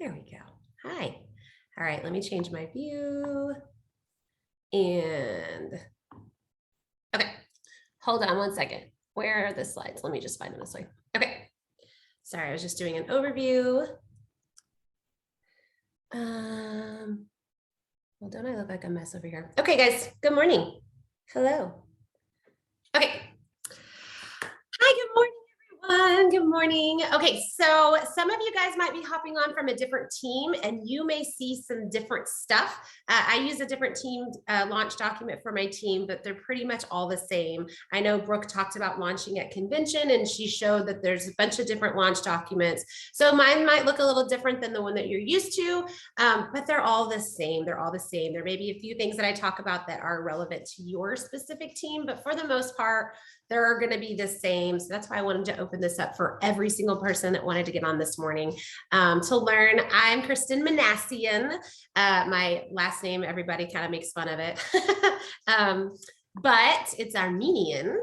There we go. Hi. All right, let me change my view. And okay, hold on one second. Where are the slides? Let me just find them this way. Okay. Sorry, I was just doing an overview. Well, don't I look like a mess over here? Okay, guys, good morning. Hello. Okay. Hi, good morning, everyone. Good morning. Okay, so some of you guys might be hopping on from a different team and you may see some different stuff. I use a different team launch document for my team, but they're pretty much all the same. I know Brooke talked about launching at convention and she showed that there's a bunch of different launch documents. So mine might look a little different than the one that you're used to, but they're all the same. They're all the same. There may be a few things that I talk about that are relevant to your specific team, but for the most part, they're going to be the same. So that's why I wanted to open this up for every single person that wanted to get on this morning to learn. I'm Kristin Minassian. My last name, everybody kind of makes fun of it, but it's Armenian.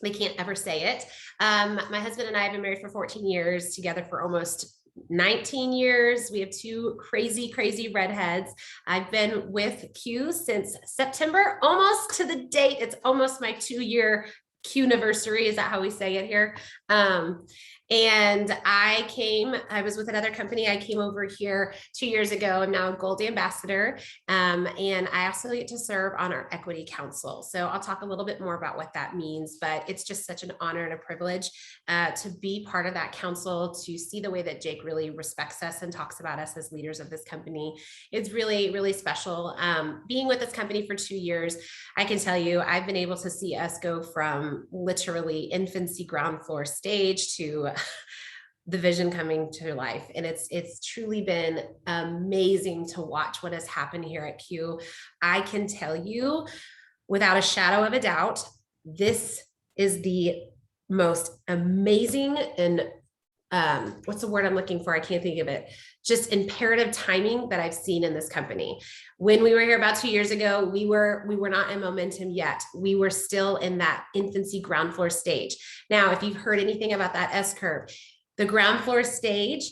They can't ever say it. My husband and I have been married for 14 years, together for almost 19 years. We have two crazy, crazy redheads. I've been with Q since September, almost to the date. It's almost my 2-year Q-niversary. Is that how we say it here? And I was with another company. I came over here 2 years ago. I'm now a Gold Ambassador. And I also get to serve on our Equity Council. So I'll talk a little bit more about what that means, but it's just such an honor and a privilege to be part of that council, to see the way that Jake really respects us and talks about us as leaders of this company. It's really, really special. Being with this company for 2 years, I can tell you, I've been able to see us go from literally infancy ground floor stage to the vision coming to life. And it's truly been amazing to watch what has happened here at Q. I can tell you without a shadow of a doubt, this is the most amazing and what's the word I'm looking for? I can't think of it. Just imperative timing that I've seen in this company. When we were here about 2 years ago, we were not in momentum yet. We were still in that infancy ground floor stage. Now, if you've heard anything about that S curve, the ground floor stage,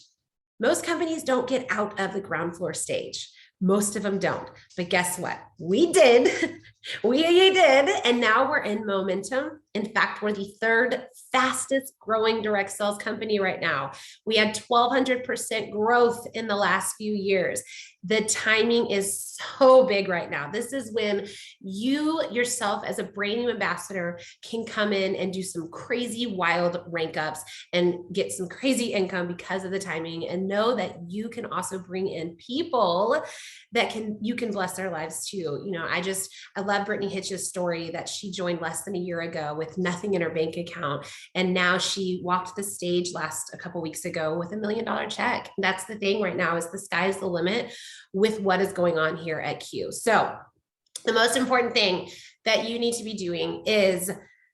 most companies don't get out of the ground floor stage. Most of them don't. But guess what? We did. We did. And now we're in momentum. In fact, we're the third fastest growing direct sales company right now. We had 1,200% growth in the last few years. The timing is so big right now. This is when you yourself as a brand new ambassador can come in and do some crazy wild rank ups and get some crazy income because of the timing, and know that you can also bring in people that you can bless their lives too. You know, I love Brittany Hitch's story that she joined less than a year ago with nothing in her bank account. And now she walked the stage a couple weeks ago with $1 million check. That's the thing right now, is the sky's the limit with what is going on here at Q. So the most important thing that you need to be doing is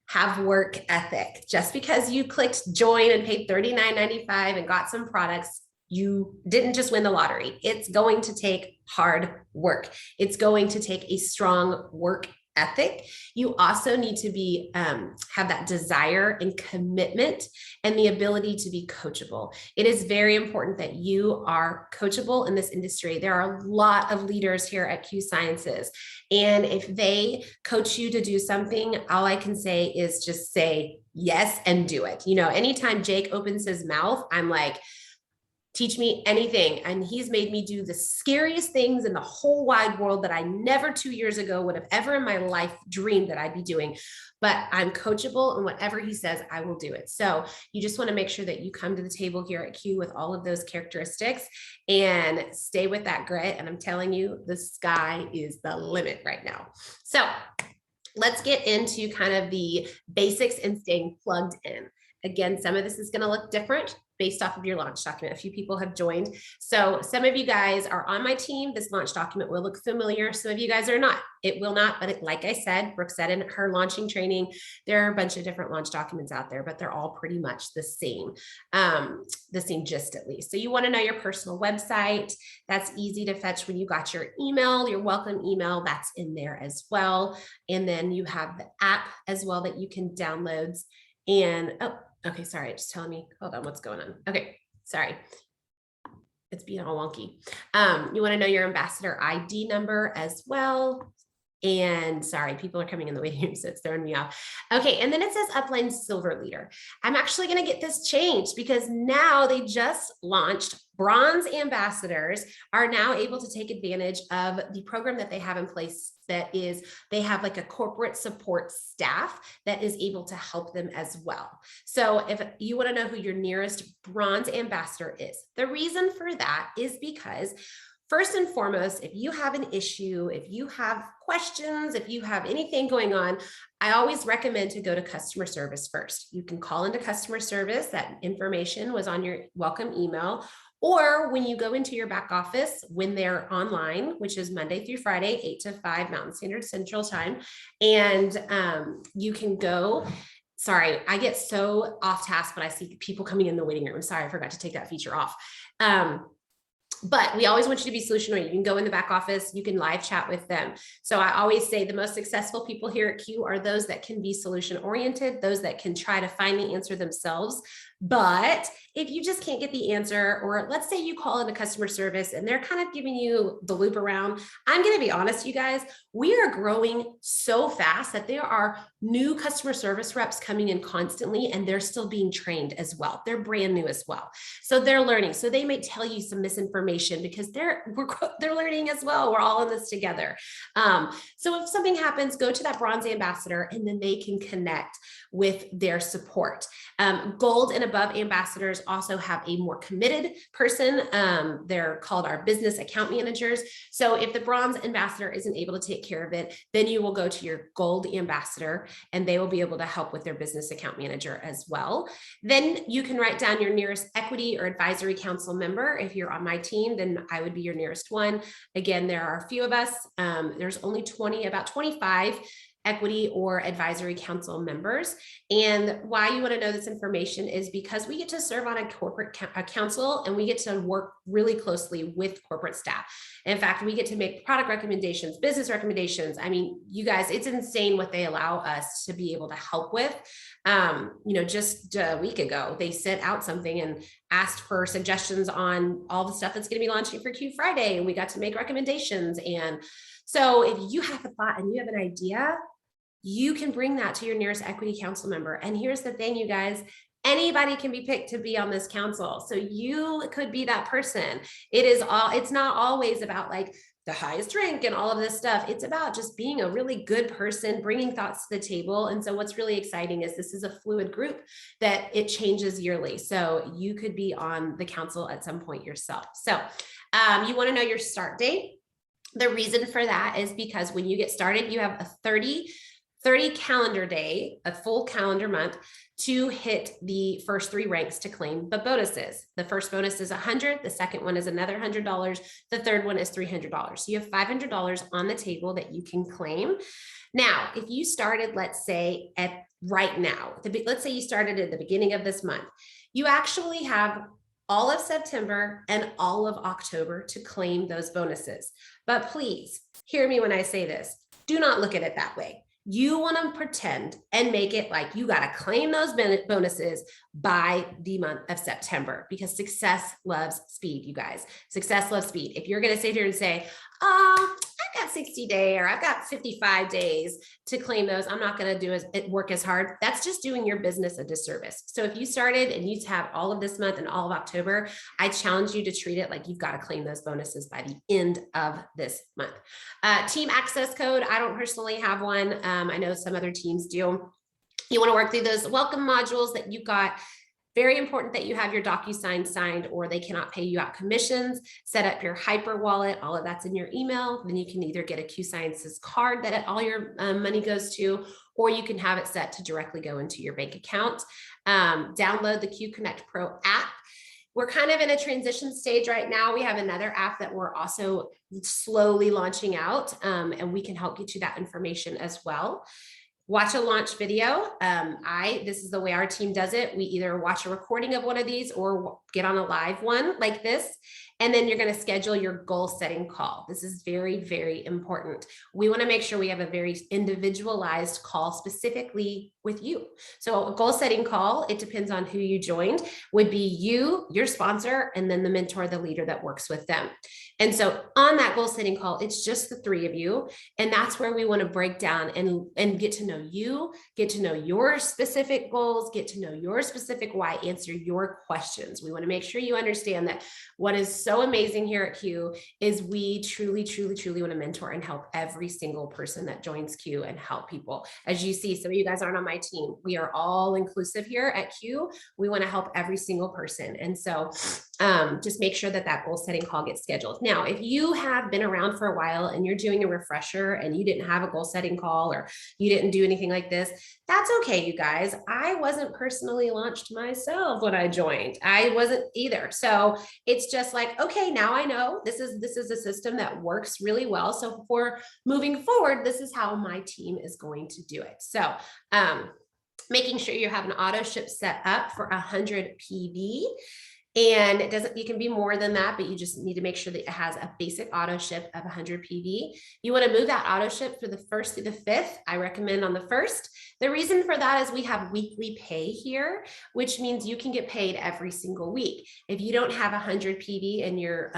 have work ethic. Just because you clicked join and paid $39.95 and got some products, you didn't just win the lottery. It's going to take hard work. It's going to take a strong work ethic. You also need to be have that desire and commitment and the ability to be coachable. It is very important that you are coachable in this industry. There are a lot of leaders here at Q Sciences, and if they coach you to do something, all I can say is just say yes and do it. You know, anytime Jake opens his mouth, I'm like, teach me anything. And he's made me do the scariest things in the whole wide world that I never 2 years ago would have ever in my life dreamed that I'd be doing. But I'm coachable, and whatever he says, I will do it. So you just want to make sure that you come to the table here at Q with all of those characteristics and stay with that grit. And I'm telling you, the sky is the limit right now. So let's get into kind of the basics and staying plugged in. Again, some of this is going to look different based off of your launch document. A few people have joined. So some of you guys are on my team. This launch document will look familiar. Some of you guys are not. It will not, but like I said, Brooke said in her launching training, there are a bunch of different launch documents out there, but they're all pretty much the same gist at least. So you want to know your personal website. That's easy to fetch when you got your email, your welcome email, that's in there as well. And then you have the app as well that you can download. And, oh, okay, sorry, it's telling me, hold on, what's going on? Okay, sorry. it's being all wonky. You want to know your ambassador ID number as well. And sorry, people are coming in the waiting room, so it's throwing me off. Okay, and then it says Upline Silver Leader. I'm actually going to get this changed because now they just launched bronze ambassadors are now able to take advantage of the program that they have in place. That is, they have like a corporate support staff that is able to help them as well. So if you want to know who your nearest bronze ambassador is, the reason for that is because first and foremost, if you have an issue, if you have questions, if you have anything going on, I always recommend to go to customer service first. You can call into customer service. That information was on your welcome email. Or when you go into your back office, when they're online, which is Monday through Friday, 8 to 5 Mountain Standard Central Time, and you can go. Sorry, I get so off task when I see people coming in the waiting room. Sorry, I forgot to take that feature off. But we always want you to be solution oriented. You can go in the back office, you can live chat with them. So I always say the most successful people here at Q are those that can be solution oriented, those that can try to find the answer themselves. But if you just can't get the answer, or let's say you call into customer service and they're kind of giving you the loop around, I'm going to be honest, you guys, we are growing so fast that there are new customer service reps coming in constantly, and they're still being trained as well. They're brand new as well. So they're learning. So they may tell you some misinformation because they're learning as well. We're all in this together. So if something happens, go to that bronze ambassador and then they can connect with their support. Gold and above ambassadors also have a more committed person. They're called our business account managers. So if the bronze ambassador isn't able to take care of it, then you will go to your gold ambassador and they will be able to help with their business account manager as well. Then you can write down your nearest equity or advisory council member. If you're on my team, then I would be your nearest one. Again, there are a few of us. There's only about 25 equity or advisory council members. And why you want to know this information is because we get to serve on a corporate council and we get to work really closely with corporate staff. In fact, we get to make product recommendations, business recommendations. I mean, you guys, it's insane what they allow us to be able to help with. Just a week ago, they sent out something and asked for suggestions on all the stuff that's going to be launching for Q Friday. And we got to make recommendations. And so if you have a thought and you have an idea, you can bring that to your nearest equity council member. And here's the thing, you guys, anybody can be picked to be on this council. So you could be that person. It's not always about like the highest rank and all of this stuff. It's about just being a really good person, bringing thoughts to the table. And so what's really exciting is this is a fluid group that it changes yearly. So you could be on the council at some point yourself. So you want to know your start date. The reason for that is because when you get started, you have a 30 calendar day, a full calendar month to hit the first 3 ranks to claim the bonuses. The first bonus is $100. The second one is another $100. The third one is $300. So you have $500 on the table that you can claim. Now, if you started, let's say right now, let's say you started at the beginning of this month, you actually have all of September and all of October to claim those bonuses. But please hear me when I say this. Do not look at it that way. You want to pretend and make it like you got to claim those bonuses by the month of September, because success loves speed, you guys. Success loves speed. If you're going to sit here and say, I've got 60 days or I've got 55 days to claim those, I'm not going to work as hard. That's just doing your business a disservice. So if you started and you have all of this month and all of October, I challenge you to treat it like you've got to claim those bonuses by the end of this month. Team access code. I don't personally have one. I know some other teams do. You want to work through those welcome modules that you got. Very important that you have your DocuSign signed or they cannot pay you out commissions. Set up your hyper wallet. All of that's in your email. Then you can either get a Q Sciences card that all your money goes to, or you can have it set to directly go into your bank account. Download the Q Connect Pro app. We're kind of in a transition stage right now. We have another app that we're also slowly launching out, and we can help get you that information as well. Watch a launch video. This is the way our team does it. We either watch a recording of one of these or get on a live one like this. And then you're going to schedule your goal setting call. This is very, very important. We want to make sure we have a very individualized call specifically with you. So a goal setting call, it depends on who you joined, would be you, your sponsor, and then the mentor, the leader that works with them. And so on that goal setting call, it's just the three of you. And that's where we want to break down and get to know you, get to know your specific goals, get to know your specific why, answer your questions. We want to make sure you understand that what is so amazing here at Q is we truly, truly, truly want to mentor and help every single person that joins Q and help people. As you see, some of you guys aren't on my team. We are all inclusive here at Q. We want to help every single person. And so just make sure that that goal setting call gets scheduled. Now, if you have been around for a while and you're doing a refresher and you didn't have a goal setting call or you didn't do anything like this, that's okay, you guys. I wasn't personally launched myself when I joined. I wasn't either. So it's just like, okay, now I know this is a system that works really well. So for moving forward, this is how my team is going to do it. So making sure you have an auto ship set up for 100 PV. And it doesn't, you can be more than that, but you just need to make sure that it has a basic auto ship of 100 PV. You want to move that auto ship for the 1st through the 5th. I recommend on the 1st. The reason for that is we have weekly pay here, which means you can get paid every single week. If you don't have 100 PV in your,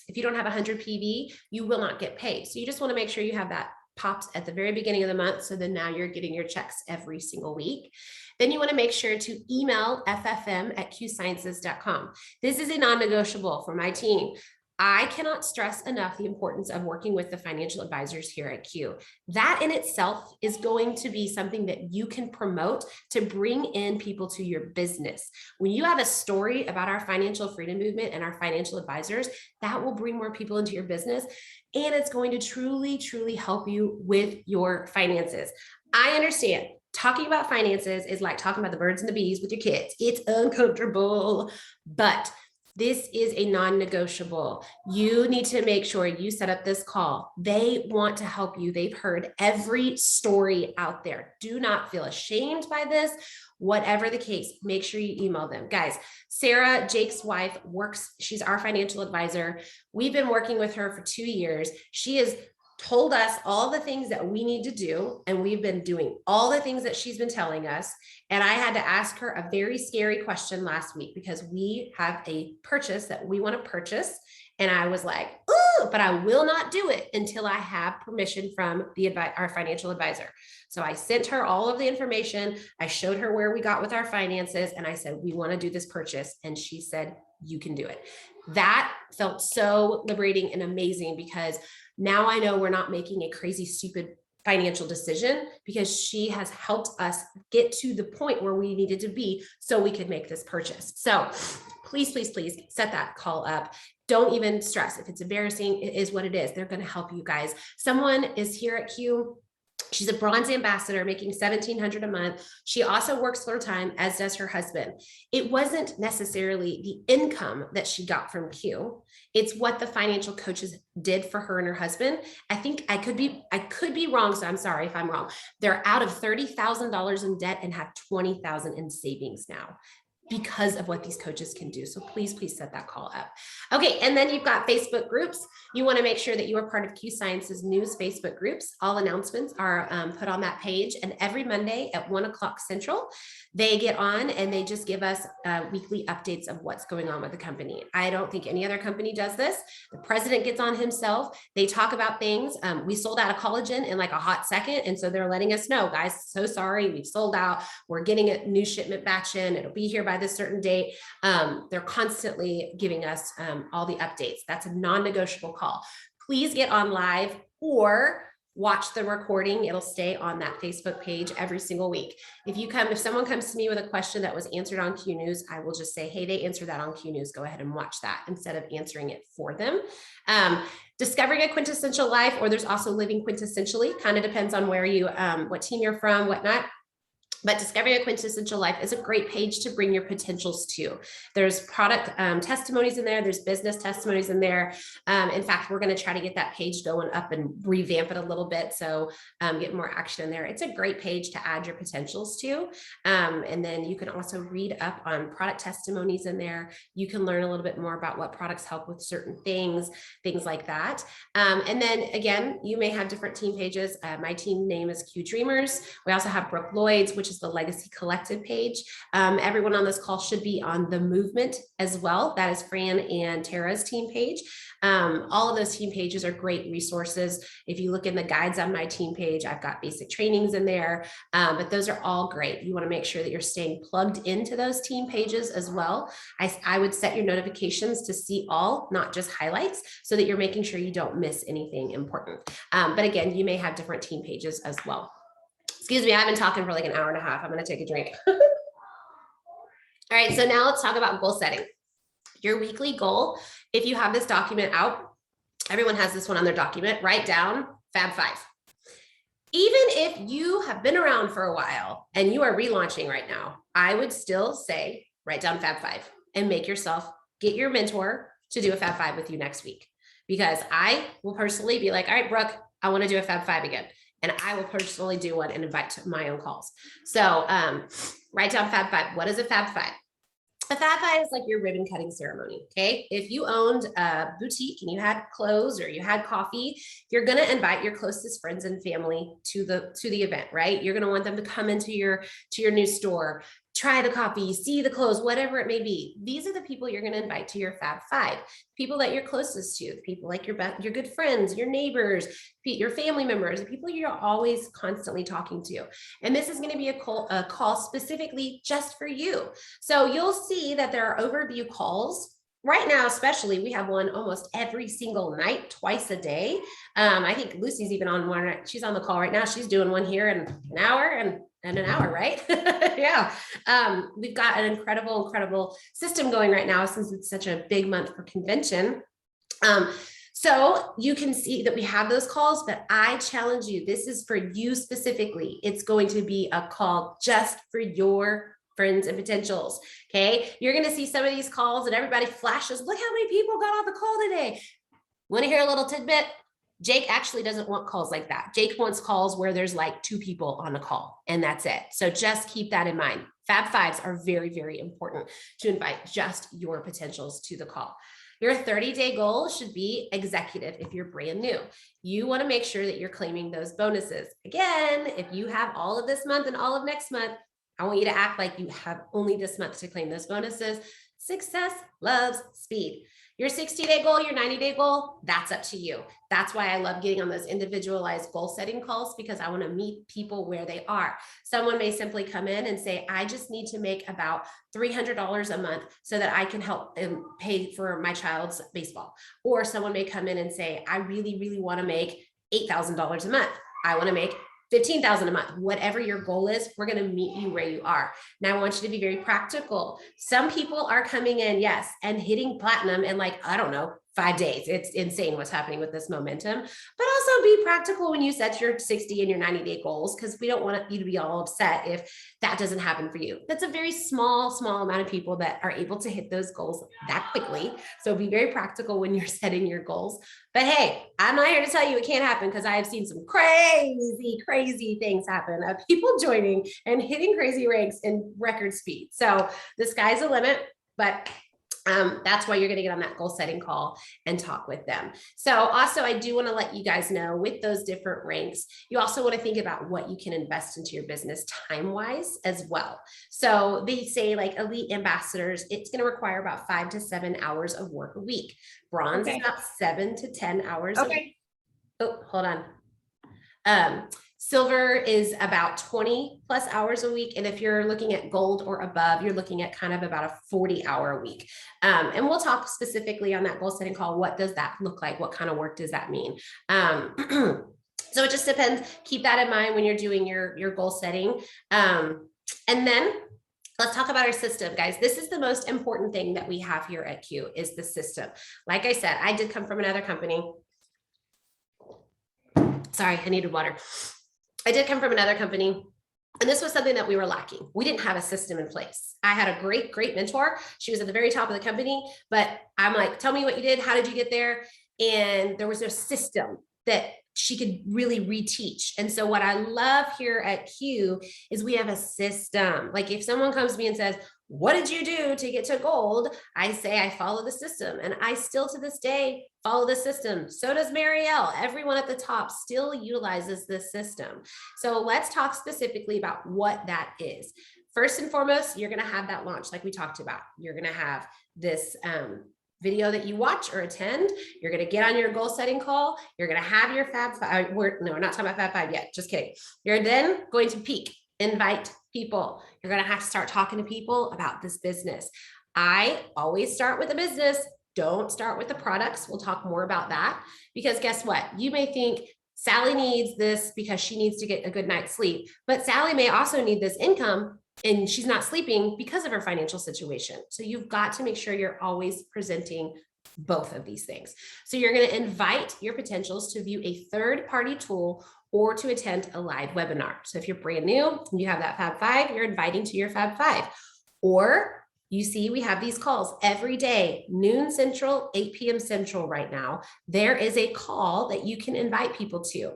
if you don't have 100 PV, you will not get paid. So you just want to make sure you have that pops at the very beginning of the month. So then now you're getting your checks every single week. Then you want to make sure to email ffm@qsciences.com. This is a non-negotiable for my team. I cannot stress enough the importance of working with the financial advisors here at Q. That in itself is going to be something that you can promote to bring in people to your business. When you have a story about our financial freedom movement and our financial advisors, that will bring more people into your business. And it's going to truly, truly help you with your finances. I understand. Talking about finances is like talking about the birds and the bees with your kids. It's uncomfortable, but this is a non-negotiable. You need to make sure you set up this call. They want to help you. They've heard every story out there. Do not feel ashamed by this. Whatever the case, make sure you email them. Guys, Sarah, Jake's wife, works. She's our financial advisor. We've been working with her for 2 years. She is told us all the things that we need to do. And we've been doing all the things that she's been telling us. And I had to ask her a very scary question last week because we have a purchase that we want to purchase. And I was like, ooh, but I will not do it until I have permission from our financial advisor. So I sent her all of the information. I showed her where we got with our finances. And I said, we want to do this purchase. And she said, you can do it. That felt so liberating and amazing because now I know we're not making a crazy, stupid financial decision because she has helped us get to the point where we needed to be so we could make this purchase. So please, please, please set that call up. Don't even stress. If it's embarrassing, it is what it is. They're going to help you guys. Someone is here at Q. She's a bronze ambassador making $1,700 a month. She also works full time, as does her husband. It wasn't necessarily the income that she got from Q. It's what the financial coaches did for her and her husband. I think I could be wrong. So I'm sorry if I'm wrong. They're out of $30,000 in debt and have $20,000 in savings now, because of what these coaches can do. So please, please set that call up. Okay, and then you've got Facebook groups. You wanna make sure that you are part of Q Science's news Facebook groups. All announcements are put on that page, and every Monday at 1 o'clock Central, they get on and they just give us weekly updates of what's going on with the company. I don't think any other company does this. The president gets on himself. They talk about things. We sold out of collagen in like a hot second. And so they're letting us know, guys, so sorry, we've sold out. We're getting a new shipment batch in. It'll be here by this certain date. They're constantly giving us all the updates. That's a non-negotiable call. Please get on live or watch the recording. It'll stay on that Facebook page every single week. If someone comes to me with a question that was answered on Q News, I will just say, hey, they answered that on Q News. Go ahead and watch that instead of answering it for them. Discovering a quintessential life, or there's also living quintessentially, kind of depends on where you, what team you're from, whatnot. But Discovering a Quintessential Life is a great page to bring your potentials to. There's product testimonies in there. There's business testimonies in there. In fact, we're going to try to get that page going up and revamp it a little bit. So get more action in there. It's a great page to add your potentials to. And then you can also read up on product testimonies in there. You can learn a little bit more about what products help with certain things like that. And then again, you may have different team pages. My team name is Q Dreamers. We also have Brooke Lloyd's, which is the Legacy Collective page. Everyone on this call should be on the Movement as well. That is Fran and Tara's team page. All of those team pages are great resources. If you look in the guides on my team page, I've got basic trainings in there, but those are all great. You want to make sure that you're staying plugged into those team pages as well. I would set your notifications to see all, not just highlights, so that you're making sure you don't miss anything important. But again, you may have different team pages as well. Excuse me, I've been talking for like an hour and a half. I'm going to take a drink. All right, so now let's talk about goal setting. Your weekly goal, if you have this document out, everyone has this one on their document, write down Fab 5. Even if you have been around for a while and you are relaunching right now, I would still say write down Fab 5 and make yourself, get your mentor to do a Fab 5 with you next week. Because I will personally be like, all right, Brooke, I want to do a Fab 5 again. And I will personally do one and invite to my own calls. So write down Fab 5. What is a Fab 5? A Fab 5 is like your ribbon cutting ceremony, okay? If you owned a boutique and you had clothes or you had coffee, you're gonna invite your closest friends and family to the event, right? You're gonna want them to come into your new store, try the coffee, see the clothes, whatever it may be. These are the people you're going to invite to your Fab 5, people that you're closest to, people like your good friends, your neighbors, your family members, the people you're always constantly talking to. And this is going to be a call specifically just for you. So you'll see that there are overview calls. Right now, especially, we have one almost every single night, twice a day. I think Lucy's even on one. She's on the call right now. She's doing one here in an hour and an hour, right? Yeah. We've got an incredible system going right now since it's such a big month for convention. So you can see that we have those calls, but I challenge you, this is for you specifically. It's going to be a call just for your friends and potentials. Okay. You're going to see some of these calls and everybody flashes. Look how many people got on the call today. Want to hear a little tidbit? Jake actually doesn't want calls like that. Jake wants calls where there's like 2 people on the call and that's it. So just keep that in mind. Fab 5s are very important to invite just your potentials to the call. Your 30-day goal should be executive if you're brand new. You want to make sure that you're claiming those bonuses. Again, if you have all of this month and all of next month, I want you to act like you have only this month to claim those bonuses. Success loves speed. Your 60-day goal, your 90-day goal, that's up to you. That's why I love getting on those individualized goal setting calls, because I want to meet people where they are. Someone may simply come in and say, I just need to make about $300 a month so that I can help pay for my child's baseball. Or someone may come in and say, I really want to make $8,000 a month. I want to make $15,000 a month. Whatever your goal is, we're going to meet you where you are. Now I want you to be very practical. Some people are coming in, yes, and hitting platinum in like, I don't know, 5 days. It's insane what's happening with this momentum, but also be practical when you set your 60 and your 90-day goals, because we don't want you to be all upset if that doesn't happen for you. That's a very small amount of people that are able to hit those goals that quickly. So be very practical when you're setting your goals. But hey, I'm not here to tell you it can't happen, because I have seen some crazy things happen of people joining and hitting crazy ranks in record speed. So the sky's the limit, but that's why you're going to get on that goal setting call and talk with them. So also, I do want to let you guys know, with those different ranks, you also want to think about what you can invest into your business time-wise as well. So they say like elite ambassadors, it's going to require about 5 to 7 hours of work a week. Bronze is about 7 to 10 hours. Okay. Oh, hold on. Silver is about 20 plus hours a week. And if you're looking at gold or above, you're looking at kind of about a 40-hour week. And we'll talk specifically on that goal setting call. What does that look like? What kind of work does that mean? So it just depends. Keep that in mind when you're doing your goal setting. And then let's talk about our system, guys. This is the most important thing that we have here at Q, is the system. Like I said, I did come from another company. Sorry, I needed water. I did come from another company And this was something that we were lacking. We didn't have a system in place. I had a great, great mentor. She was at the very top of the company, but I'm like, tell me what you did. How did you get there? And there was no system that she could really reteach. And so what I love here at Q is we have a system. Like if someone comes to me and says, what did you do to get to gold? I say, I follow the system. And I still to this day follow the system. So does Marielle. Everyone at the top still utilizes this system. So let's talk specifically about what that is. First and foremost, you're going to have that launch like we talked about. You're going to have this video that you watch or attend. You're going to get on your goal setting call. You're going to have your Fab Five. We're not talking about Fab Five yet. Just kidding. You're then going to peak, invite people. You're going to have to start talking to people about this business. I always start with the business. Don't start with the products. We'll talk more about that because guess what? You may think Sally needs this because she needs to get a good night's sleep, but Sally may also need this income and she's not sleeping because of her financial situation. So you've got to make sure you're always presenting both of these things. So you're going to invite your potentials to view a third-party tool or to attend a live webinar. So if you're brand new and you have that Fab Five, you're inviting to your Fab Five. Or you see, we have these calls every day, noon Central, 8 p.m. Central right now. There is a call that you can invite people to.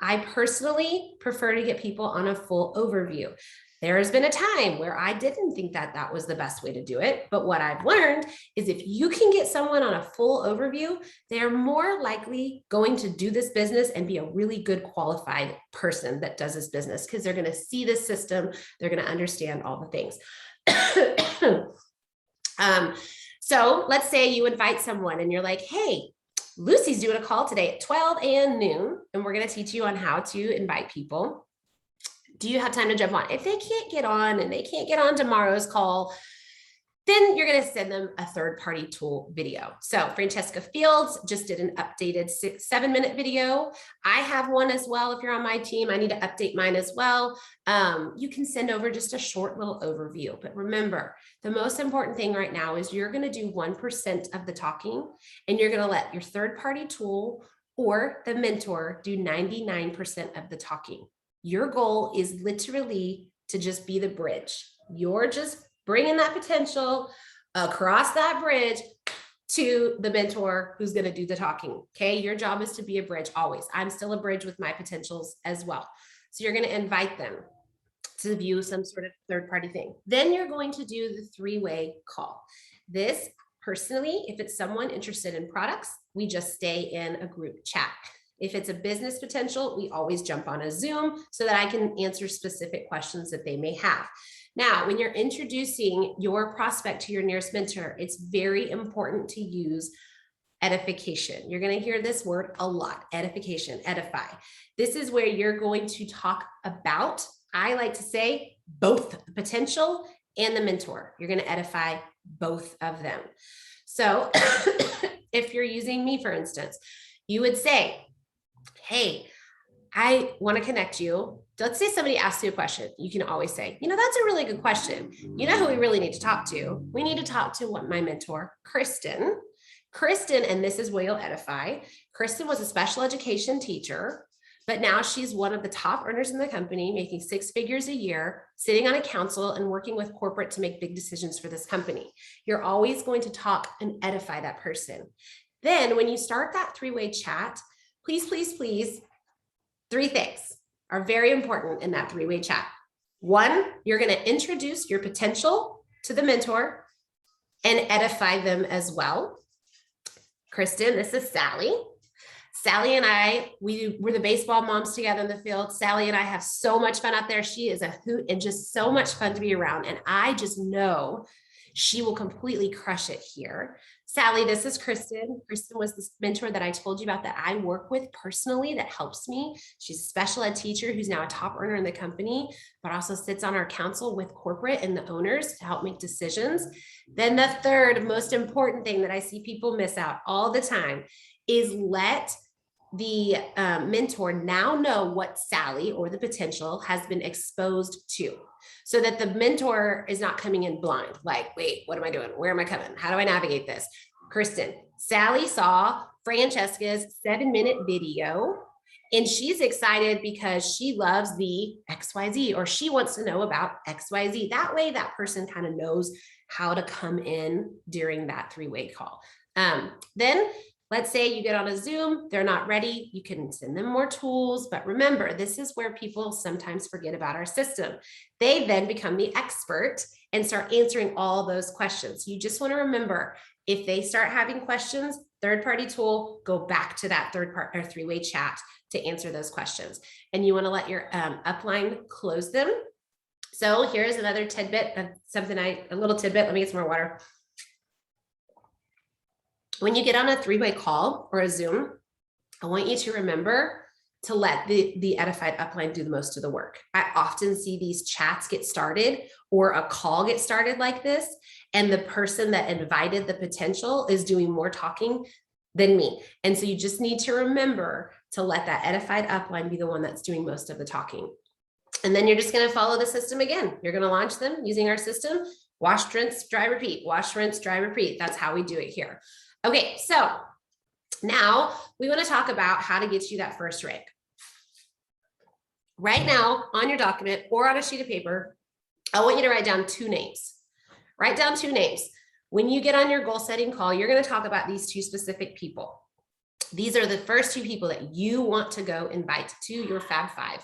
I personally prefer to get people on a full overview. There has been a time where I didn't think that that was the best way to do it. But what I've learned is if you can get someone on a full overview, they're more likely going to do this business and be a really good qualified person that does this business because they're going to see the system. They're going to understand all the things. So let's say you invite someone and you're like, hey, Lucy's doing a call today at 12 and noon, and we're going to teach you on how to invite people. Do you have time to jump on? If they can't get on and they can't get on tomorrow's call, then you're going to send them a third-party tool video. So Francesca Fields just did an updated 7-minute video. I have one as well. If you're on my team, I need to update mine as well. You can send over just a short little overview. But remember, the most important thing right now is you're going to do 1% of the talking, and you're going to let your third-party tool or the mentor do 99% of the talking. Your goal is literally to just be the bridge. You're just bringing that potential across that bridge to the mentor who's going to do the talking. Okay. Your job is to be a bridge always. I'm still a bridge with my potentials as well. So you're going to invite them to view some sort of third-party thing. Then you're going to do the 3-way call. This personally, if it's someone interested in products, we just stay in a group chat. If it's a business potential, we always jump on a Zoom so that I can answer specific questions that they may have. Now, when you're introducing your prospect to your nearest mentor, it's very important to use edification. You're going to hear this word a lot, edification, edify. This is where you're going to talk about, I like to say, both the potential and the mentor. You're going to edify both of them. So if you're using me, for instance, you would say, hey, I want to connect you. Let's say somebody asks you a question. You can always say, that's a really good question. You know who we really need to talk to? We need to talk to my mentor, Kristin. Kristin, and this is where you'll edify. Kristin was a special education teacher, but now she's one of the top earners in the company, making 6 figures a year, sitting on a council and working with corporate to make big decisions for this company. You're always going to talk and edify that person. Then when you start that 3-way chat, please, 3 things are very important in that 3-way chat. 1, you're going to introduce your potential to the mentor and edify them as well. Kristin, this is Sally. Sally and I, we're the baseball moms together in the field. Sally and I have so much fun out there. She is a hoot and just so much fun to be around. And I just know she will completely crush it here. Sally, this is Kristin. Kristin was this mentor that I told you about that I work with personally that helps me. She's a special ed teacher who's now a top earner in the company, but also sits on our council with corporate and the owners to help make decisions. Then the third most important thing that I see people miss out all the time is let the mentor now know what Sally or the potential has been exposed to, so that the mentor is not coming in blind. Like, wait, what am I doing? Where am I coming? How do I navigate this? Kristin, Sally saw Francesca's 7-minute video And she's excited because she loves the XYZ, or she wants to know about XYZ. That way, that person kind of knows how to come in during that three-way call. Then let's say you get on a Zoom, they're not ready. You can send them more tools, but remember, this is where people sometimes forget about our system. They then become the expert and start answering all those questions. You just want to remember, if they start having questions, third-party tool, go back to that three-way chat to answer those questions. And you want to let your upline close them. So here's another tidbit of something a little tidbit. Let me get some more water. When you get on a three-way call or a Zoom, I want you to remember to let the edified upline do the most of the work. I often see these chats get started or a call get started like this, and the person that invited the potential is doing more talking than me. And so you just need to remember to let that edified upline be the one that's doing most of the talking. And then you're just going to follow the system again. You're going to launch them using our system. Wash, rinse, dry, repeat. Wash, rinse, dry, repeat. That's how we do it here. Okay, so now we want to talk about how to get you that first rank. Right now on your document or on a sheet of paper, I want you to write down 2 names. Write down 2 names. When you get on your goal setting call, you're going to talk about these 2 specific people. These are the first 2 people that you want to go invite to your Fab 5.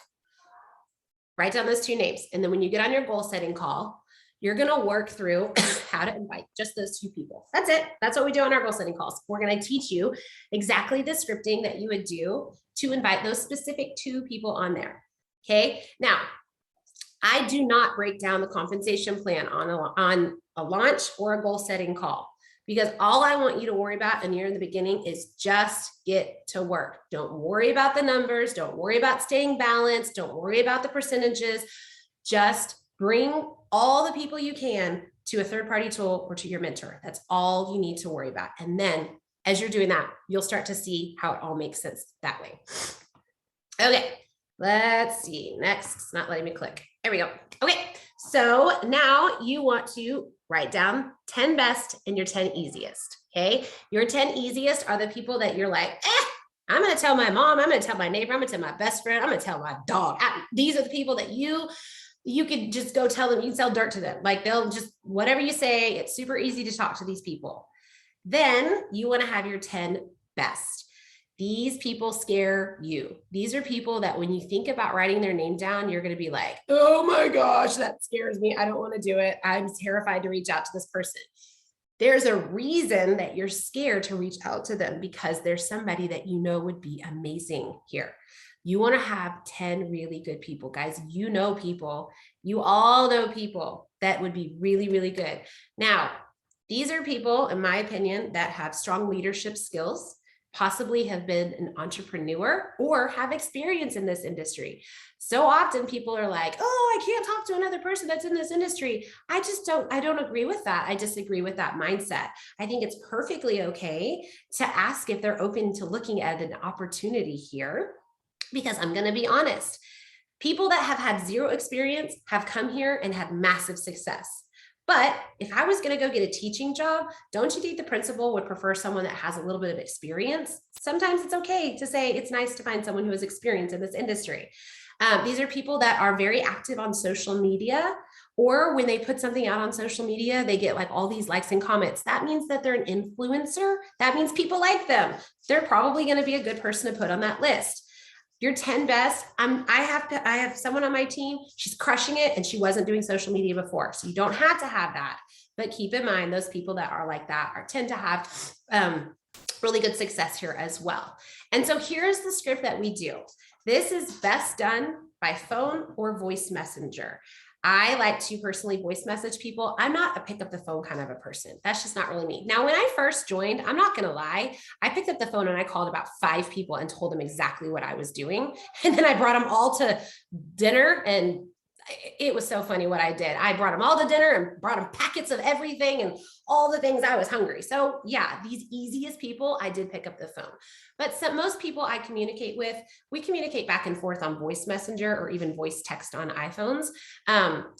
Write down those 2 names. And then when you get on your goal setting call, you're going to work through how to invite just those 2 people. That's it. That's what we do on our goal setting calls. We're going to teach you exactly the scripting that you would do to invite those specific 2 people on there. Okay. Now, I do not break down the compensation plan on a launch or a goal setting call, because all I want you to worry about, and you're in the beginning, is just get to work. Don't worry about the numbers. Don't worry about staying balanced. Don't worry about the percentages. Just bring all the people you can to a third-party tool or to your mentor. That's all you need to worry about. And then as you're doing that, you'll start to see how it all makes sense that way. Okay, let's see. Next, it's not letting me click. There we go. Okay, so now you want to write down 10 best and your 10 easiest. Okay, your 10 easiest are the people that you're like, I'm going to tell my mom, I'm going to tell my neighbor, I'm going to tell my best friend, I'm going to tell my dog. These are the people that you could just go tell them, you can sell dirt to them. Like, they'll just, whatever you say, it's super easy to talk to these people. Then you want to have your 10 best. These people scare you. These are people that when you think about writing their name down, you're going to be like, oh my gosh, that scares me. I don't want to do it. I'm terrified to reach out to this person. There's a reason that you're scared to reach out to them, because there's somebody that you know would be amazing here. You want to have 10 really good people, guys. You know people, you all know people that would be really, really good. Now, these are people, in my opinion, that have strong leadership skills, possibly have been an entrepreneur or have experience in this industry. So often people are like, oh, I can't talk to another person that's in this industry. I don't agree with that. I disagree with that mindset. I think it's perfectly okay to ask if they're open to looking at an opportunity here. Because I'm going to be honest, people that have had 0 experience have come here and had massive success. But if I was going to go get a teaching job, don't you think the principal would prefer someone that has a little bit of experience? Sometimes it's okay to say it's nice to find someone who has experience in this industry. These are people that are very active on social media, or when they put something out on social media, they get like all these likes and comments. That means that they're an influencer. That means people like them. They're probably going to be a good person to put on that list. Your 10 best, I have someone on my team, she's crushing it and she wasn't doing social media before. So you don't have to have that, but keep in mind those people that are like that tend to have really good success here as well. And so here's the script that we do. This is best done by phone or voice messenger. I like to personally voice message people. I'm not a pick up the phone kind of a person. That's just not really me. Now, when I first joined, I'm not going to lie, I picked up the phone and I called about 5 people and told them exactly what I was doing. And then I brought them all to dinner and it was so funny what I did. I brought them all to dinner and brought them packets of everything and all the things. I was hungry. So yeah, these easiest people, I did pick up the phone. But most people I communicate with, we communicate back and forth on voice messenger or even voice text on iPhones.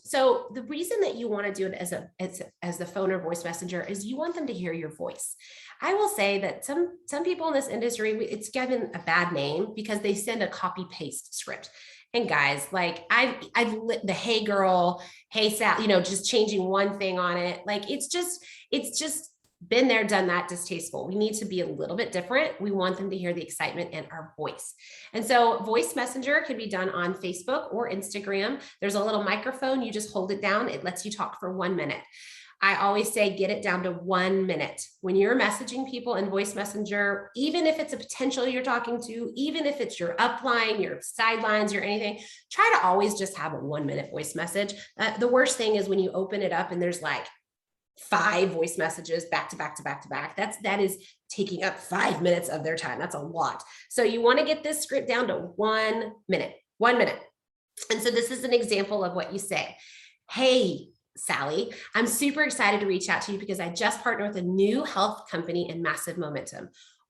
So the reason that you want to do it as the phone or voice messenger is you want them to hear your voice. I will say that some people in this industry, it's given a bad name because they send a copy paste script. And guys, like I've lit the hey girl, hey Sal, just changing one thing on it. Like it's just been there, done that, distasteful. We need to be a little bit different. We want them to hear the excitement and our voice. And so voice messenger can be done on Facebook or Instagram. There's a little microphone. You just hold it down. It lets you talk for 1 minute. I always say, get it down to 1 minute. When you're messaging people in voice messenger, even if it's a potential you're talking to, even if it's your upline, your sidelines, your anything, try to always just have a 1 minute voice message. The worst thing is when you open it up and there's like 5 voice messages back to back to back to back. That is taking up 5 minutes of their time. That's a lot. So you want to get this script down to 1 minute, 1 minute. And so this is an example of what you say. Hey, Sally, I'm super excited to reach out to you because I just partnered with a new health company in massive momentum.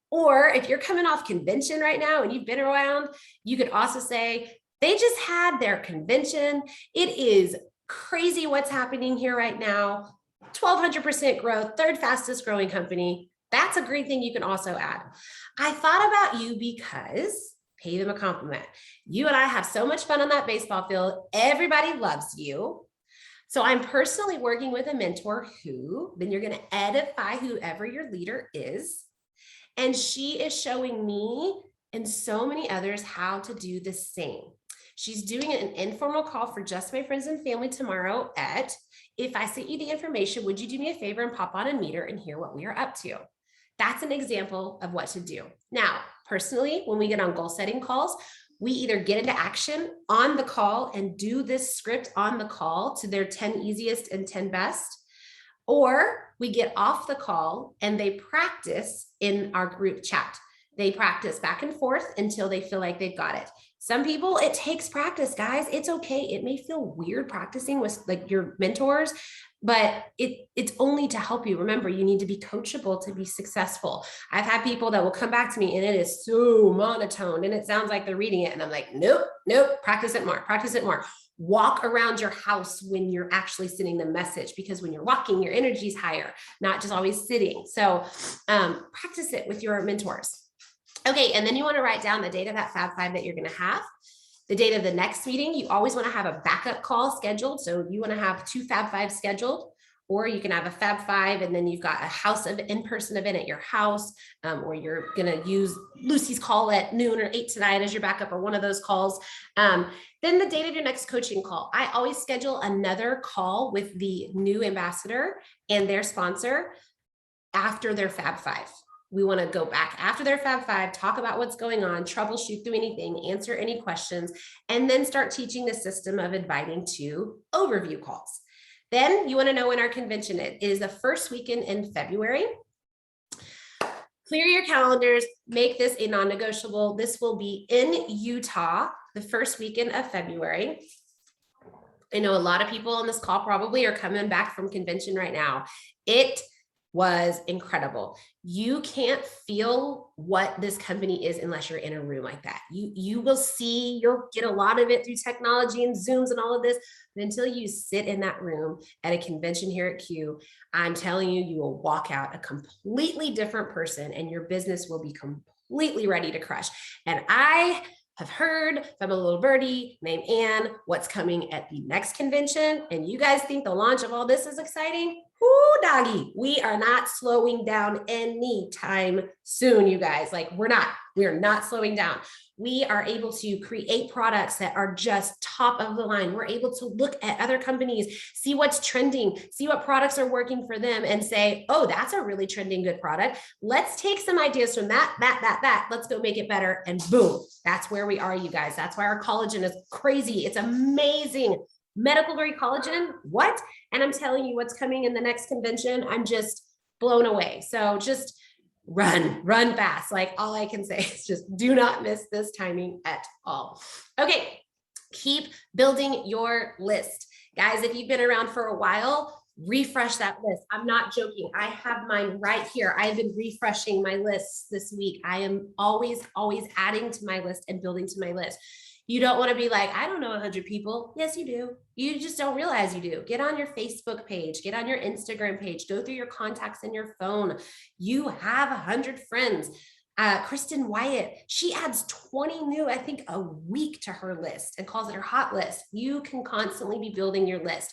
Or if you're coming off convention right now and you've been around, you could also say, they just had their convention. It is crazy what's happening here right now. 1,200% growth, 3rd fastest growing company. That's a great thing you can also add. I thought about you because, pay them a compliment. You and I have so much fun on that baseball field. Everybody loves you. So I'm personally working with a mentor who, then you're going to edify whoever your leader is. And she is showing me and so many others how to do the same. She's doing an informal call for just my friends and family tomorrow at, if I sent you the information, would you do me a favor and pop on and meet her and hear what we are up to? That's an example of what to do. Now, personally, when we get on goal setting calls, we either get into action on the call and do this script on the call to their 10 easiest and 10 best, or we get off the call and they practice in our group chat. They practice back and forth until they feel like they've got it. Some people, it takes practice, guys. It's okay. It may feel weird practicing with like your mentors, but it's only to help you. Remember, you need to be coachable to be successful. I've had people that will come back to me and it is so monotone and it sounds like they're reading it. And I'm like, nope, practice it more, practice it more. Walk around your house when you're actually sending the message, because when you're walking, your energy is higher, not just always sitting. So practice it with your mentors. Okay, and then you want to write down the date of that Fab 5 that you're going to have. The date of the next meeting, you always want to have a backup call scheduled. So you want to have 2 Fab 5s scheduled, or you can have a Fab 5 and then you've got a house of in-person event at your house, or you're going to use Lucy's call at noon or 8 tonight as your backup, or one of those calls. Then the date of your next coaching call. I always schedule another call with the new ambassador and their sponsor after their Fab 5. We want to go back after their Fab 5, talk about what's going on, troubleshoot through anything, answer any questions, and then start teaching the system of inviting to overview calls. Then you want to know when our convention is. It is the first weekend in February. Clear your calendars, make this a non-negotiable. This will be in Utah, the first weekend of February. I know a lot of people on this call probably are coming back from convention right now. It was incredible. You can't feel what this company is unless you're in a room like that. You will see, you'll get a lot of it through technology and Zooms and all of this, but until you sit in that room at a convention here at Q, I'm telling you, you will walk out a completely different person and your business will be completely ready to crush. And I have heard from a little birdie named Ann what's coming at the next convention, and you guys think the launch of all this is exciting? Ooh, doggy, we are not slowing down anytime soon, you guys. Like we are not slowing down. We are able to create products that are just top of the line. We're able to look at other companies, see what's trending, see what products are working for them and say, oh, that's a really trending good product. Let's take some ideas from that. Let's go make it better. And boom, that's where we are, you guys. That's why our collagen is crazy. It's amazing. Medical grade collagen, what? And I'm telling you what's coming in the next convention. I'm just blown away. So just run fast. Like all I can say is just do not miss this timing at all. Okay. Keep building your list. Guys, if you've been around for a while, refresh that list. I'm not joking. I have mine right here. I've been refreshing my lists this week. I am always adding to my list and building to my list. You don't want to be like, I don't know 100 people. Yes, you do. You just don't realize you do. Get on your Facebook page, get on your Instagram page, go through your contacts in your phone. You have 100 friends. Kristin Wyatt, she adds 20 new, I think, a week to her list and calls it her hot list. You can constantly be building your list.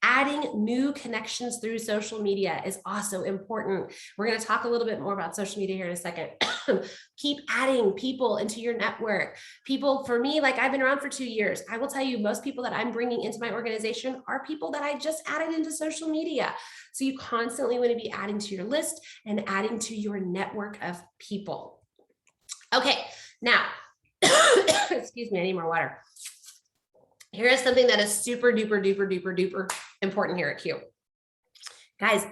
Adding new connections through social media is also important. We're going to talk a little bit more about social media here in a second. Keep adding people into your network. People, for me, like I've been around for 2 years. I will tell you, most people that I'm bringing into my organization are people that I just added into social media. So you constantly want to be adding to your list and adding to your network of people. Okay, now, excuse me, I need more water. Here is something that is super duper important here at Q. Guys,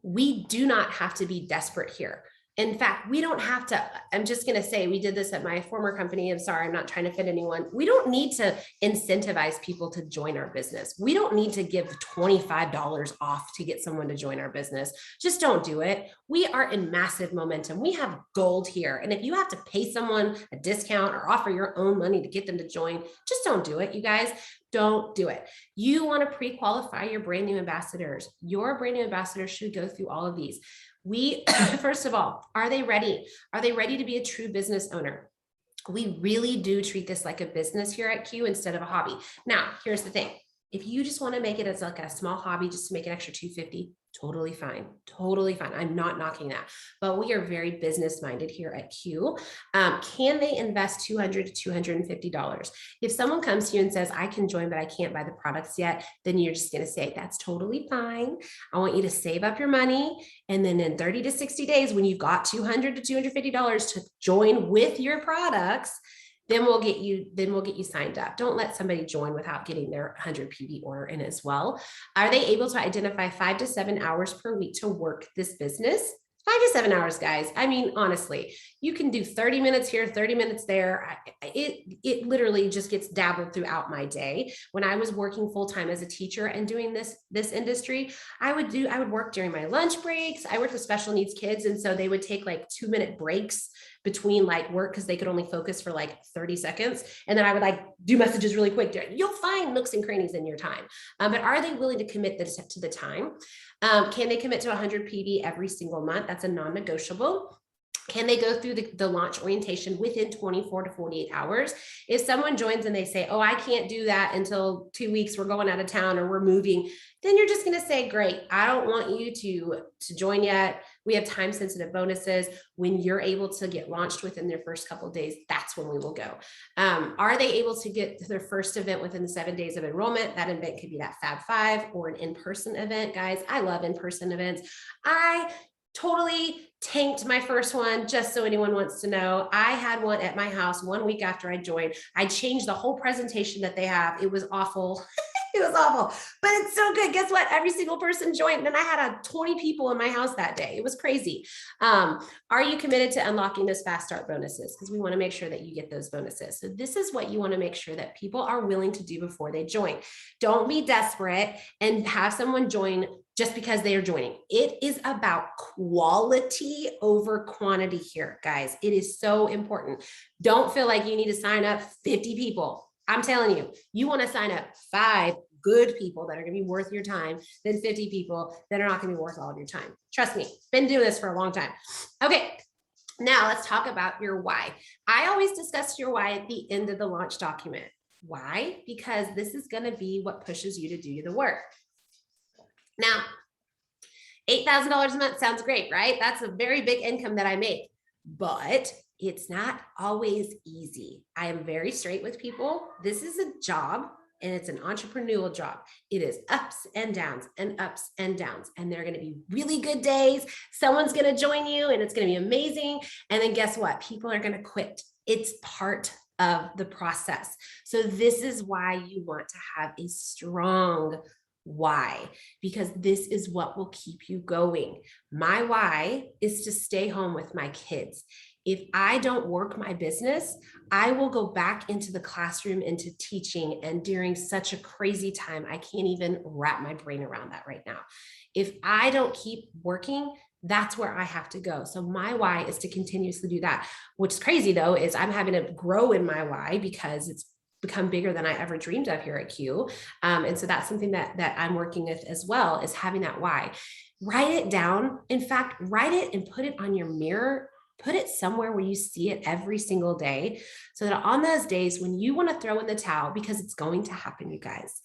we do not have to be desperate here. In fact, we don't have to, I'm just going to say, we did this at my former company. I'm sorry, I'm not trying to fit anyone. We don't need to incentivize people to join our business. We don't need to give $25 off to get someone to join our business. Just don't do it. We are in massive momentum. We have gold here. And if you have to pay someone a discount or offer your own money to get them to join, just don't do it, you guys. Don't do it. You want to pre-qualify your brand new ambassadors. Your brand new ambassadors should go through all of these. First of all, are they ready? Are they ready to be a true business owner? We really do treat this like a business here at Q instead of a hobby. Now, here's the thing. If you just want to make it as like a small hobby, just to make an extra $250, totally fine. Totally fine. I'm not knocking that, but we are very business minded here at Q. Can they invest $200 to $250? If someone comes to you and says, I can join, but I can't buy the products yet, then you're just going to say, that's totally fine. I want you to save up your money. And then in 30 to 60 days, when you've got $200 to $250 to join with your products, then we'll get you signed up. Don't let somebody join without getting their 100 PV order in as well. Are they able to identify 5 to 7 hours per week to work this business? 5 to 7 hours, guys. I mean, honestly, you can do 30 minutes here, 30 minutes there. It literally just gets dabbled throughout my day. When I was working full-time as a teacher and doing this industry, I would work during my lunch breaks. I worked with special needs kids. And so they would take like 2-minute breaks between like work because they could only focus for like 30 seconds. And then I would like do messages really quick. You'll find nooks and crannies in your time. But are they willing to commit to the time? Can they commit to 100 PV every single month? That's a non-negotiable. Can they go through the launch orientation within 24 to 48 hours? If someone joins and they say, oh, I can't do that until 2 weeks, we're going out of town or we're moving, then you're just going to say, great, I don't want you to join yet. We have time sensitive bonuses. When you're able to get launched within their first couple of days, that's when we will go. Are they able to get to their first event within the 7 days of enrollment? That event could be that Fab 5 or an in-person event. Guys, I love in-person events. I totally tanked my first one, just so anyone wants to know. I had one at my house 1 week after I joined. I changed the whole presentation that they have. It was awful. It was awful, but it's so good. Guess what? Every single person joined. And I had 20 people in my house that day. It was crazy. Are you committed to unlocking those fast start bonuses? Because we want to make sure that you get those bonuses. So this is what you want to make sure that people are willing to do before they join. Don't be desperate and have someone join just because they are joining. It is about quality over quantity here, guys. It is so important. Don't feel like you need to sign up 50 people. I'm telling you, you want to sign up 5 good people that are going to be worth your time than 50 people that are not going to be worth all of your time. Trust me, been doing this for a long time. Okay, now let's talk about your why. I always discuss your why at the end of the launch document. Why? Because this is going to be what pushes you to do the work. Now, $8,000 a month sounds great, right? That's a very big income that I make, but it's not always easy. I am very straight with people. This is a job and it's an entrepreneurial job. It is ups and downs and ups and downs. And there are going to be really good days. Someone's going to join you and it's going to be amazing. And then guess what? People are going to quit. It's part of the process. So this is why you want to have a strong why, because this is what will keep you going. My why is to stay home with my kids. If I don't work my business, I will go back into the classroom, into teaching. And during such a crazy time, I can't even wrap my brain around that right now. If I don't keep working, that's where I have to go. So my why is to continuously do that. What's crazy though, is I'm having to grow in my why because it's become bigger than I ever dreamed of here at Q. And so that's something that I'm working with as well, is having that why. Write it down. In fact, write it and put it on your mirror. Put it somewhere where you see it every single day, so that on those days when you want to throw in the towel, because it's going to happen, you guys,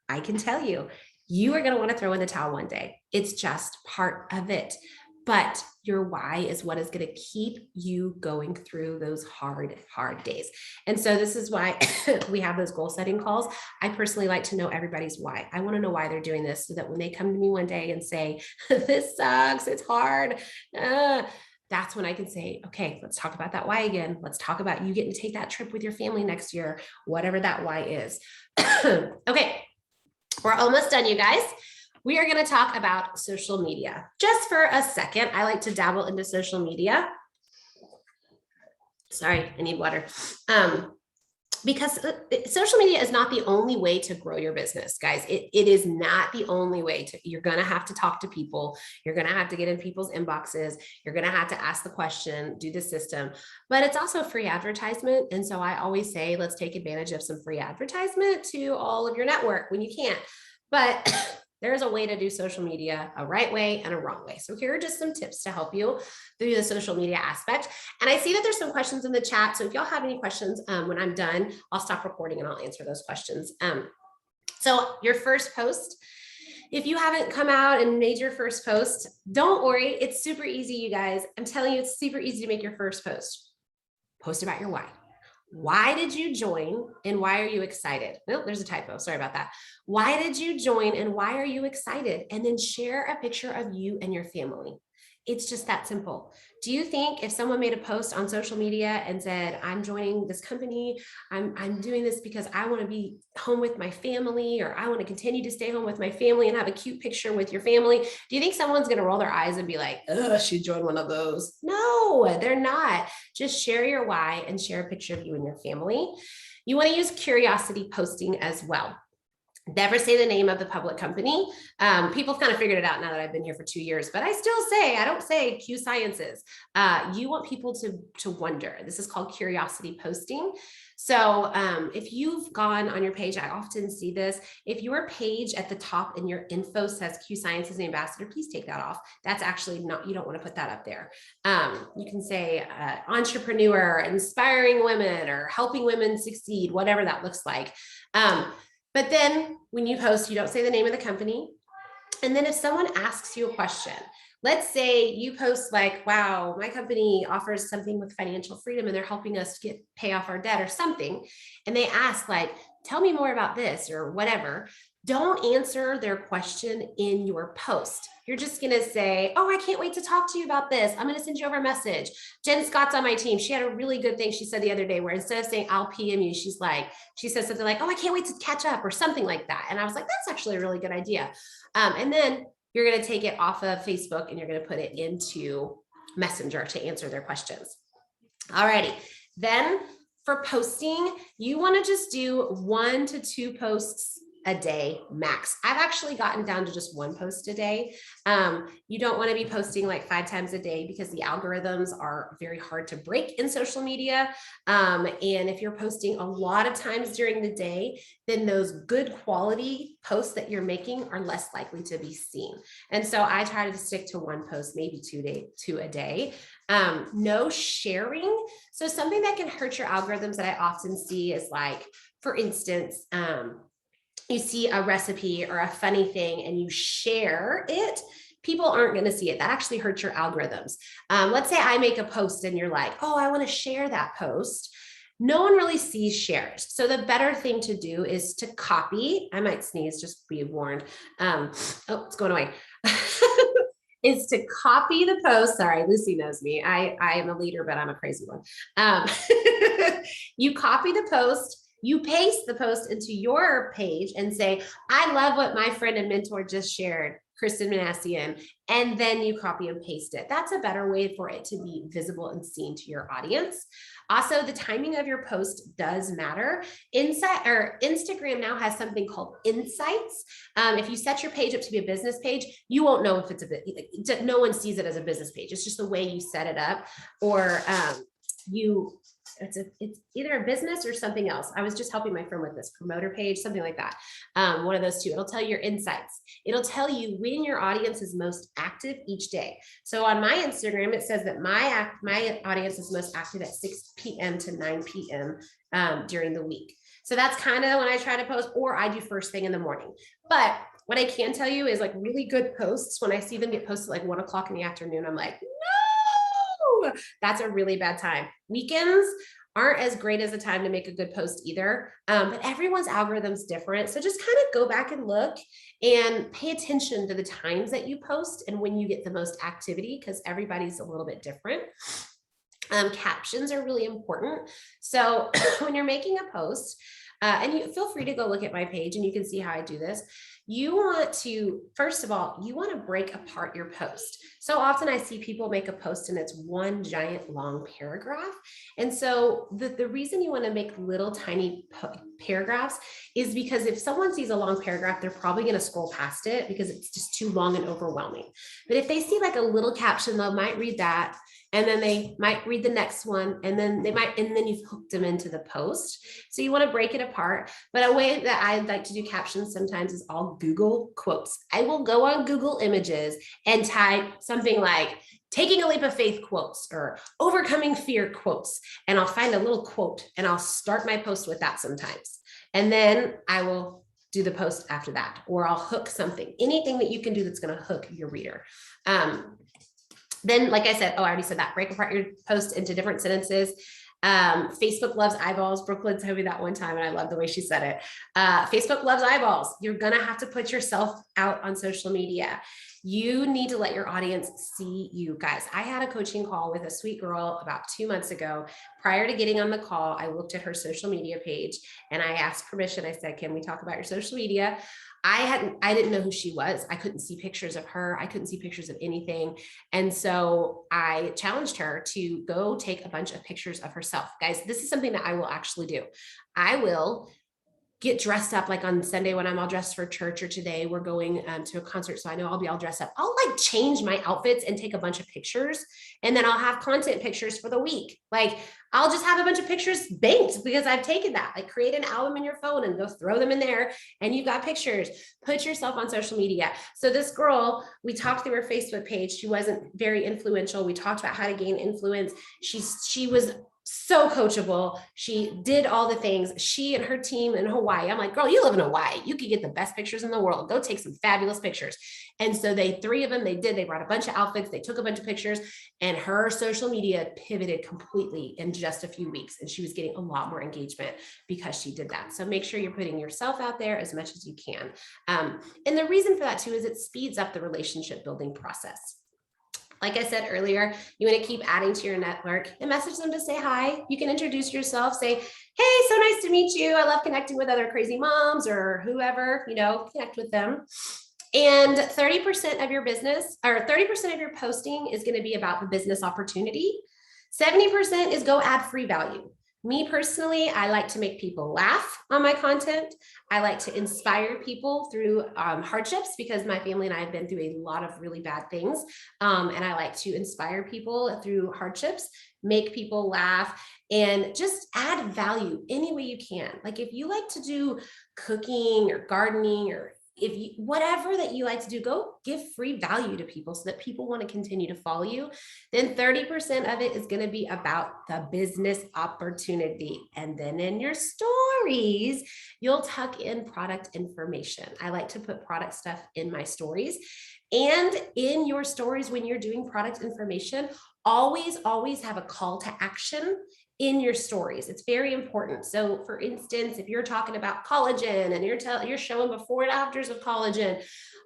I can tell you, you are going to want to throw in the towel one day. It's just part of it. But your why is what is going to keep you going through those hard days. And so this is why we have those goal setting calls. I personally like to know everybody's why. I want to know why they're doing this, so that when they come to me one day and say, this sucks, it's hard, that's when I can say, okay, let's talk about that why again. Let's talk about you getting to take that trip with your family next year, whatever that why is. Okay, we're almost done, you guys. We are going to talk about social media. Just for a second, I like to dabble into social media. Sorry, I need water. Because social media is not the only way to grow your business, guys. It is not the only way to, you're going to have to talk to people. You're going to have to get in people's inboxes. You're going to have to ask the question, do the system, but it's also free advertisement. And so I always say, let's take advantage of some free advertisement to all of your network when you can. But there's a way to do social media, a right way and a wrong way. So here are just some tips to help you through the social media aspect. And I see that there's some questions in the chat. So if y'all have any questions, when I'm done, I'll stop recording and I'll answer those questions. So your first post, if you haven't come out and made your first post, don't worry. It's super easy, you guys. I'm telling you, it's super easy to make your first post. Post about your why. Why did you join and why are you excited? Oh, there's a typo. Sorry about that. Why did you join and why are you excited? And then share a picture of you and your family. It's just that simple. Do you think if someone made a post on social media and said, I'm joining this company, I'm doing this because I want to be home with my family, or I want to continue to stay home with my family and have a cute picture with your family, do you think someone's going to roll their eyes and be like, oh, she joined one of those? No, they're not. Just share your why and share a picture of you and your family. You want to use curiosity posting as well. Never say the name of the public company. People have kind of figured it out now that I've been here for 2 years, but I still say, I don't say Q Sciences. You want people to wonder. This is called curiosity posting. So if you've gone on your page, I often see this. If your page at the top in your info says Q Sciences Ambassador, please take that off. That's actually not, you don't want to put that up there. You can say entrepreneur, inspiring women, or helping women succeed, whatever that looks like. But then when you post, you don't say the name of the company. And then if someone asks you a question, let's say you post like, wow, my company offers something with financial freedom and they're helping us pay off our debt or something. And they ask like, tell me more about this or whatever. Don't answer their question in your post. You're just going to say, oh, I can't wait to talk to you about this. I'm going to send you over a message. Jen Scott's on my team. She had a really good thing she said the other day where instead of saying I'll PM you, she says something like, oh, I can't wait to catch up or something like that. And I was like, that's actually a really good idea. And then you're going to take it off of Facebook and you're going to put it into Messenger to answer their questions. Alrighty. Then for posting, you want to just do 1 to 2 posts a day max. I've actually gotten down to just 1 post a day. You don't want to be posting like 5 times a day because the algorithms are very hard to break in social media. And if you're posting a lot of times during the day, then those good quality posts that you're making are less likely to be seen. And so I try to stick to 1 post, maybe 2 a day. No sharing. So something that can hurt your algorithms that I often see is like, for instance, you see a recipe or a funny thing and you share it, people aren't going to see it. That actually hurts your algorithms. Let's say I make a post and you're like, oh, I want to share that post. No one really sees shares. So the better thing to do is to copy. I might sneeze, just be warned. Oh, it's going away. Is to copy the post. Sorry, Lucy knows me. I am a leader, but I'm a crazy one. You copy the post. You paste the post into your page and say, I love what my friend and mentor just shared. Kristin Minassian, and then you copy and paste it. That's a better way for it to be visible and seen to your audience. Also, the timing of your post does matter. Instagram now has something called insights. If you set your page up to be a business page, you won't know if it's no one sees it as a business page. It's just the way you set it up, or it's either a business or something else. I was just helping my friend with this promoter page, something like that. One of those two. It'll tell you your insights. It'll tell you when your audience is most active each day. So on my Instagram, it says that my audience is most active at 6 p.m. to 9 p.m. During the week. So that's kind of when I try to post, or I do first thing in the morning. But what I can tell you is like really good posts, when I see them get posted like 1 o'clock in the afternoon, I'm like, no, that's a really bad time. Weekends aren't as great as a time to make a good post either. But everyone's algorithm's different. So just kind of go back and look and pay attention to the times that you post and when you get the most activity, because everybody's a little bit different. Captions are really important. So when you're making a post, and you feel free to go look at my page and you can see how I do this. You want to, first of all, you want to break apart your post. So often I see people make a post and it's one giant long paragraph. And so the reason you want to make little tiny paragraphs is because if someone sees a long paragraph, they're probably going to scroll past it because it's just too long and overwhelming. But if they see like a little caption, they might read that. And then they might read the next one, and then you've hooked them into the post. So you want to break it apart. But a way that I like to do captions sometimes is I'll Google quotes. I will go on Google Images and type something like taking a leap of faith quotes or overcoming fear quotes. And I'll find a little quote and I'll start my post with that sometimes. And then I will do the post after that, or I'll hook something, anything that you can do that's going to hook your reader. Then, like I said, I already said that, break apart your post into different sentences. Facebook loves eyeballs. Brooklyn told me that one time, and I love the way she said it. Facebook loves eyeballs. You're going to have to put yourself out on social media. You need to let your audience see you guys. I had a coaching call with a sweet girl about 2 months ago. Prior to getting on the call, I looked at her social media page and I asked permission. I said, can we talk about your social media? I didn't know who she was. I couldn't see pictures of her. I couldn't see pictures of anything. And so I challenged her to go take a bunch of pictures of herself. Guys, this is something that I will actually do. I will get dressed up, like on Sunday when I'm all dressed for church, or today we're going to a concert, so I know I'll be all dressed up. I'll like change my outfits and take a bunch of pictures, and then I'll have content pictures for the week. Like I'll just have a bunch of pictures banked because I've taken that. Like create an album in your phone and go throw them in there, and you've got pictures. Put yourself on social media. So this girl, we talked through her Facebook page. She wasn't very influential. We talked about how to gain influence. She was so coachable. She did all the things. She and her team in Hawaii. I'm like, girl, you live in Hawaii. You could get the best pictures in the world. Go take some fabulous pictures. And so three of them, they brought a bunch of outfits. They took a bunch of pictures, and her social media pivoted completely in just a few weeks. And she was getting a lot more engagement because she did that. So make sure you're putting yourself out there as much as you can. And the reason for that too, is it speeds up the relationship building process. Like I said earlier, you want to keep adding to your network and message them to say hi. You can introduce yourself, say, hey, so nice to meet you. I love connecting with other crazy moms or whoever, connect with them. And 30% of your business, or 30% of your posting is going to be about the business opportunity. 70% is go add free value. Me personally, I like to make people laugh on my content. I like to inspire people through hardships, because my family and I have been through a lot of really bad things. And I like to inspire people through hardships, make people laugh, and just add value any way you can. Like if you like to do cooking or gardening, or whatever that you like to do, go give free value to people so that people want to continue to follow you. Then 30% of it is going to be about the business opportunity. And then in your stories, you'll tuck in product information. I like to put product stuff in my stories. And in your stories, when you're doing product information, always have a call to action in your stories. It's very important. So for instance, if you're talking about collagen and you're showing before and afters of collagen,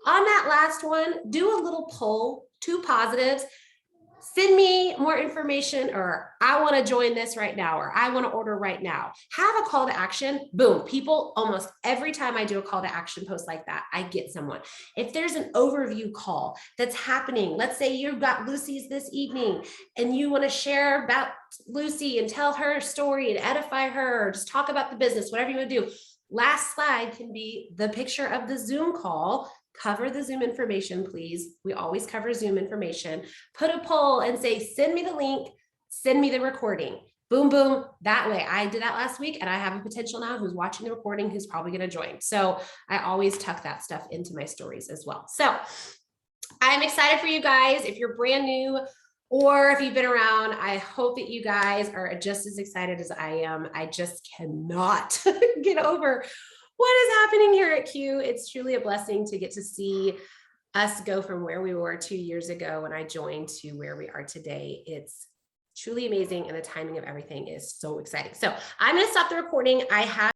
on that last one, do a little poll, 2 positives, send me more information, or I want to join this right now, or I want to order right now. Have a call to action. Boom. People, almost every time I do a call to action post like that, I get someone. If there's an overview call that's happening, let's say you've got Lucy's this evening and you want to share about Lucy and tell her story and edify her, or just talk about the business, whatever you want to do. Last slide can be the picture of the Zoom call. Cover the Zoom information, please. We always cover Zoom information. Put a poll and say, send me the link, send me the recording. Boom, boom. That way, I did that last week, and I have a potential now who's watching the recording who's probably going to join. So I always tuck that stuff into my stories as well. So I'm excited for you guys. If you're brand new, or if you've been around, I hope that you guys are just as excited as I am. I just cannot get over what is happening here at Q. It's truly a blessing to get to see us go from where we were 2 years ago when I joined to where we are today. It's truly amazing, and the timing of everything is so exciting. So I'm going to stop the recording. I have